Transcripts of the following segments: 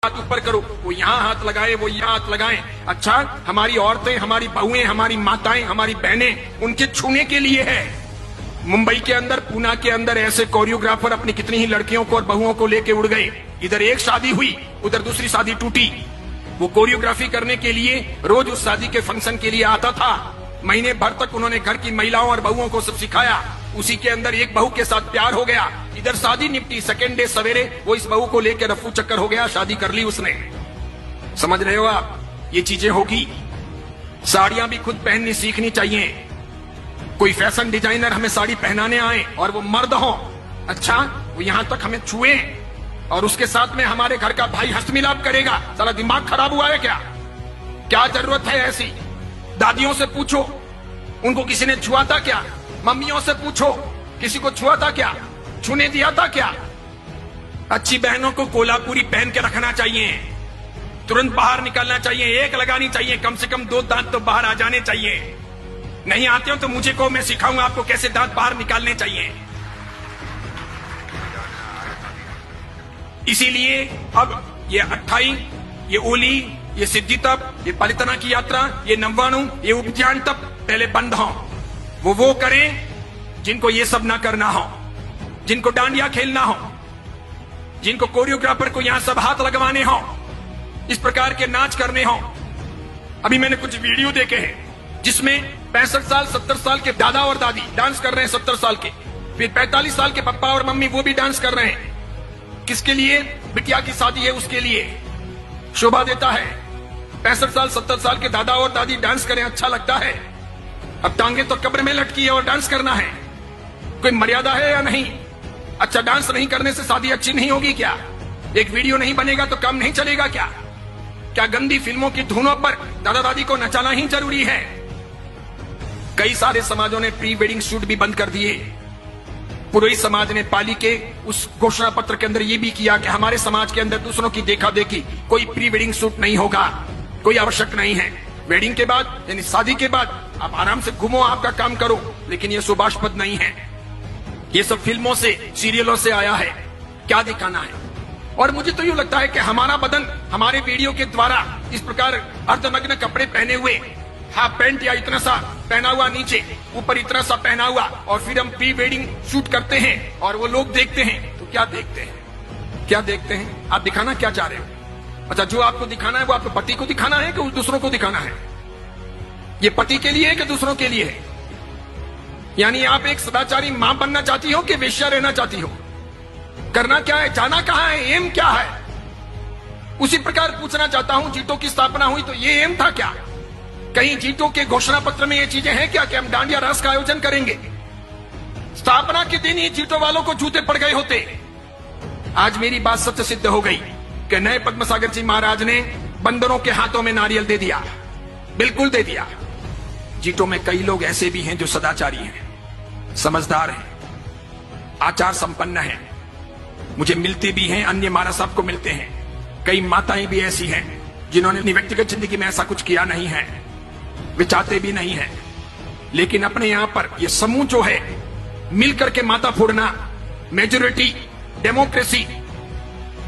हाथ ऊपर करो, वो यहाँ हाथ लगाए, वो यहाँ हाथ लगाएं। अच्छा, हमारी औरतें, हमारी बहुएं, हमारी माताएं, हमारी बहनें उनके छूने के लिए है। मुंबई के अंदर, पूना के अंदर ऐसे कोरियोग्राफर अपनी कितनी ही लड़कियों को और बहुओं को लेके उड़ गए। इधर एक शादी हुई, उधर दूसरी शादी टूटी। वो कोरियोग्राफी करने के लिए रोज उस शादी के फंक्शन के लिए आता था। महीने भर तक उन्होंने घर की महिलाओं और बहुओं को सब सिखाया। उसी के अंदर एक बहू के साथ प्यार हो गया, इधर शादी निपटी। सेकेंड डे सवेरे वो इस बहू को लेकर रफू चक्कर हो गया, शादी कर ली उसने। समझ रहे हो आप? ये चीजें होगी। साड़ियां भी खुद पहननी सीखनी चाहिए। कोई फैशन डिजाइनर हमें साड़ी पहनाने आए और वो मर्द हो, अच्छा, वो यहां तक हमें छुए और उसके साथ में हमारे घर का भाई हस्तमिलाप करेगा। सारा दिमाग खराब हुआ है क्या? क्या जरूरत है ऐसी? दादियों से पूछो, उनको किसी ने छुआ था क्या? मम्मियों से पूछो, किसी को छुआ था क्या? छूने दिया था क्या? अच्छी बहनों को कोल्हापुरी पहन के रखना चाहिए, तुरंत बाहर निकलना चाहिए, एक लगानी चाहिए, कम से कम 2 दांत तो बाहर आ जाने चाहिए। नहीं आते हो तो मुझे को, मैं सिखाऊंगा आपको कैसे दांत बाहर निकालने चाहिए। इसीलिए अब ये अट्ठाई, ये ओली, ये सिद्धि तप, ये पलितना की यात्रा, ये नव्वाणु, ये उपध्यान तप पहले बंद हो। वो करें जिनको ये सब ना करना हो, जिनको डांडिया खेलना हो, जिनको कोरियोग्राफर को यहां सब हाथ लगवाने हो, इस प्रकार के नाच करने हो। अभी मैंने कुछ वीडियो देखे हैं जिसमें 65 साल 70 साल के दादा और दादी डांस कर रहे हैं, 70 साल के, फिर 45 साल के पप्पा और मम्मी वो भी डांस कर रहे हैं। किसके लिए? बिटिया की शादी है उसके लिए। शोभा देता है। 65 साल 70 साल के दादा और दादी डांस करें, अच्छा लगता है। अब टांगे तो कब्र में लटकी है और डांस करना है, कोई मर्यादा है या नहीं? अच्छा, डांस नहीं करने से शादी अच्छी नहीं होगी क्या? एक वीडियो नहीं बनेगा तो काम नहीं चलेगा क्या? क्या गंदी फिल्मों की धुनों पर दादा दादी को नचाना ही जरूरी है? कई सारे समाजों ने प्री वेडिंग शूट भी बंद कर दिए। पुरोहित समाज ने पाली के उस घोषणा पत्र के अंदर यह भी किया कि हमारे समाज के अंदर दूसरों की देखा देखी कोई प्री वेडिंग शूट नहीं होगा, कोई आवश्यक नहीं है। वेडिंग के बाद यानी शादी के बाद आप आराम से घूमो, आपका काम करो, लेकिन ये शुभास्पद नहीं है। ये सब फिल्मों से, सीरियलों से आया है। क्या दिखाना है? और मुझे तो यूं लगता है कि हमारा बदन हमारे वीडियो के द्वारा इस प्रकार अर्धनग्न कपड़े पहने हुए, हाफ पैंट या इतना सा पहना हुआ नीचे, ऊपर इतना सा पहना हुआ, और फिर हम प्री वेडिंग शूट करते हैं और वो लोग देखते हैं तो क्या देखते हैं? क्या देखते हैं? आप दिखाना क्या चाह रहे हो? अच्छा, जो आपको दिखाना है वो आपके पति को दिखाना है कि दूसरों को दिखाना है? ये पति के लिए है कि दूसरों के लिए है? यानी आप एक सदाचारी मां बनना चाहती हो कि वेश्या रहना चाहती हो? करना क्या है? जाना कहां है? एम क्या है? उसी प्रकार पूछना चाहता हूं, जीटो की स्थापना हुई तो ये एम था क्या? कहीं जीटो के घोषणा पत्र में ये चीजें हैं क्या कि हम डांडिया रास का आयोजन करेंगे? स्थापना के दिन ही जीटो वालों को जूते पड़ गए होते। आज मेरी बात सत्य सिद्ध हो गई कि नए पद्मसागर जी महाराज ने बंदरों के हाथों में नारियल दे दिया, बिल्कुल दे दिया। जीटो में कई लोग ऐसे भी हैं जो सदाचारी हैं, समझदार हैं, आचार संपन्न हैं, मुझे मिलते भी हैं, अन्य महाराज साहब को मिलते हैं। कई माताएं भी ऐसी हैं जिन्होंने अपनी व्यक्तिगत जिंदगी में ऐसा कुछ किया नहीं है, वे चाहते भी नहीं है, लेकिन अपने यहां पर यह समूह जो है मिलकर के माता फोड़ना, मेजोरिटी डेमोक्रेसी,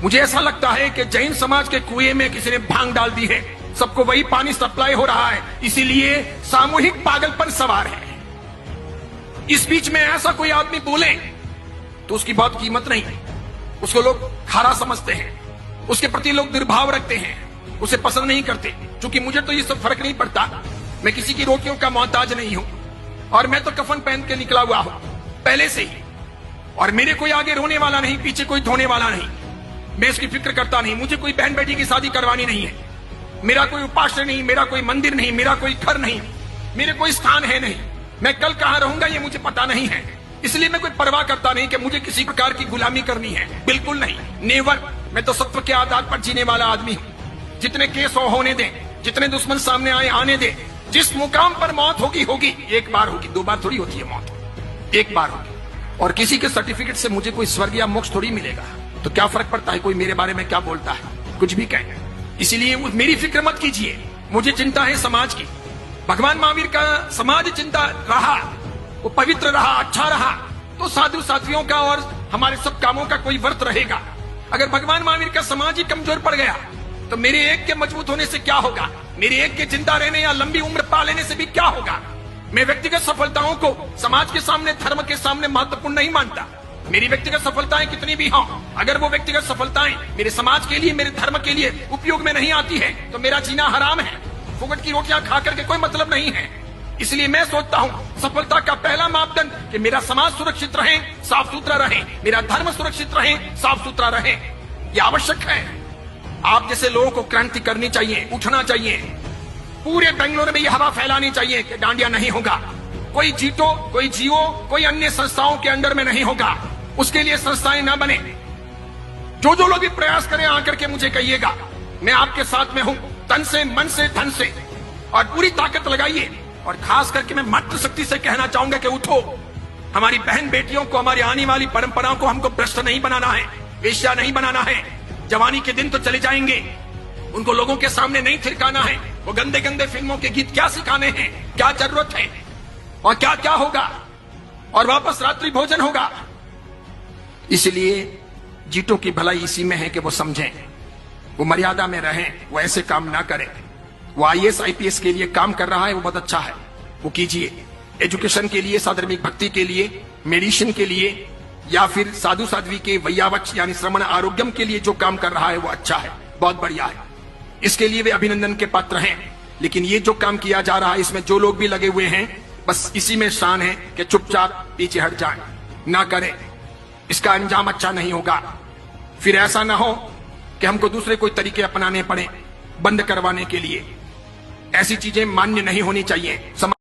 मुझे ऐसा लगता है कि जैन समाज के कुएं में किसी ने भांग डाल दी है, सबको वही पानी सप्लाई हो रहा है, इसीलिए सामूहिक पागलपन सवार है। इस बीच में ऐसा कोई आदमी बोले तो उसकी बहुत कीमत नहीं, उसको लोग खारा समझते हैं, उसके प्रति लोग दुर्भाव रखते हैं, उसे पसंद नहीं करते। क्योंकि मुझे तो ये सब फर्क नहीं पड़ता, मैं किसी की रोटियों का मोहताज नहीं हूं, और मैं तो कफन पहन के निकला हुआ हूं पहले से ही, और मेरे कोई आगे रोने वाला नहीं, पीछे कोई धोने वाला नहीं, मैं इसकी फिक्र करता नहीं। मुझे कोई बहन बेटी की शादी करवानी नहीं है, मेरा कोई उपास्य नहीं, मेरा कोई मंदिर नहीं, मेरा कोई घर नहीं, मेरे कोई स्थान है नहीं, मैं कल कहां रहूंगा ये मुझे पता नहीं है, इसलिए मैं कोई परवाह करता नहीं कि मुझे किसी प्रकार की गुलामी करनी है, बिल्कुल नहीं, नेवर। मैं तो सत्व के आधार पर जीने वाला आदमी हूं। जितने केस होने दें, जितने दुश्मन सामने आए आने दें, जिस मुकाम पर मौत होगी होगी, एक बार होगी, 2 बार थोड़ी होती है मौत, एक बार होगी। और किसी के सर्टिफिकेट से मुझे कोई स्वर्ग या मोक्ष थोड़ी मिलेगा, तो क्या फर्क पड़ता है कोई मेरे बारे में क्या बोलता है, कुछ भी कहे। इसीलिए मेरी फिक्र मत कीजिए, मुझे चिंता है समाज की। भगवान महावीर का समाज चिंता रहा, वो पवित्र रहा, अच्छा रहा, तो साधु साध्वियों का और हमारे सब कामों का कोई वर्त रहेगा। अगर भगवान महावीर का समाज ही कमजोर पड़ गया तो मेरे एक के मजबूत होने से क्या होगा? मेरे एक के जिंदा रहने या लंबी उम्र पा लेने से भी क्या होगा? मैं व्यक्तिगत सफलताओं को समाज के सामने, धर्म के सामने महत्वपूर्ण नहीं मानता। मेरी व्यक्तिगत सफलताएं कितनी भी हों, अगर वो व्यक्तिगत सफलताएं मेरे समाज के लिए, मेरे धर्म के लिए उपयोग में नहीं आती है तो मेरा जीना हराम है। फुकट की रोटियां खा करके कोई मतलब नहीं है। इसलिए मैं सोचता हूं सफलता का पहला मापदंड कि मेरा समाज सुरक्षित रहे, साफ सुथरा रहे, मेरा धर्म सुरक्षित रहे, साफ सुथरा रहे। यह आवश्यक है। आप जैसे लोगों को क्रांति करनी चाहिए, उठना चाहिए। पूरे बेंगलुरु में यह हवा फैलानी चाहिए कि डांडिया नहीं होगा, कोई जीतो, कोई जियो, कोई अन्य संस्थाओं के अंडर में नहीं होगा। उसके लिए संस्थाएं ना बने। जो लोग भी प्रयास करें आकर के मुझे कहिएगा, मैं आपके साथ में हूं, तन से, मन से, धन से, और पूरी ताकत लगाइए। और खास करके मैं मातृशक्ति से कहना चाहूंगा कि उठो। हमारी बहन बेटियों को, हमारी आने वाली परंपराओं को हमको भ्रष्ट नहीं बनाना है, वेश्या नहीं बनाना है। जवानी के दिन तो चले जाएंगे, उनको लोगों के सामने नहीं थिरकाना है। वो गंदे गंदे फिल्मों के गीत क्या सिखाने हैं, क्या जरूरत है, और क्या क्या होगा, और वापस रात्रि भोजन होगा। इसलिए जीतों की भलाई इसी में है कि वो समझें, वो मर्यादा में रहें, वो ऐसे काम ना करें। वो IAS IPS के लिए काम कर रहा है, वो बहुत अच्छा है, वो कीजिए। एजुकेशन के लिए, साधर्मिक भक्ति के लिए, मेडिसिन के लिए, या फिर साधु साध्वी के वैयावच यानी श्रमण आरोग्यम के लिए जो काम कर रहा है वो अच्छा है, बहुत बढ़िया है। इसके लिए वे अभिनंदन के पात्र हैं। लेकिन ये जो काम किया जा रहा है, इसमें जो लोग भी लगे हुए हैं, बस इसी में शान है कि चुपचाप पीछे हट जाएं, ना करें। इसका अंजाम अच्छा नहीं होगा। फिर ऐसा ना हो कि हमको दूसरे कोई तरीके अपनाने पड़े बंद करवाने के लिए। ऐसी चीजें मान्य नहीं होनी चाहिए।